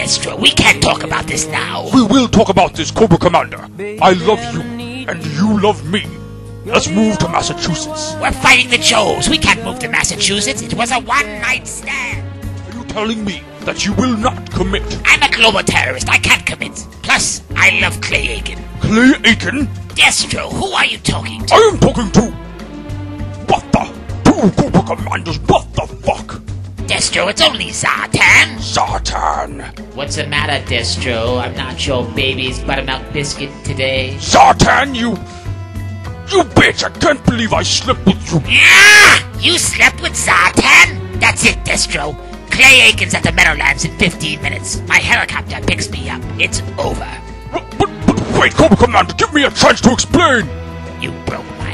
Destro, we can't talk about this now. We will talk about this, Cobra Commander. I love you, and you love me. Let's move to Massachusetts. We're fighting the Joes. We can't move to Massachusetts. It was a one-night stand. Are you telling me that you will not commit? I'm a global terrorist. I can't commit. Plus, I love Clay Aiken. Clay Aiken? Destro, who are you talking to? I am talking to... What the? Two Cobra Commanders, what the fuck? Destro, it's only Zartan. Zartan! What's the matter, Destro? I'm not your baby's buttermilk biscuit today. Zartan, you bitch! I can't believe I slept with you! Yeah! You slept with Zartan? That's it, Destro. Clay Aiken's at the Meadowlands in 15 minutes. My helicopter picks me up. It's over. But wait, Cobra Commander, give me a chance to explain! You broke my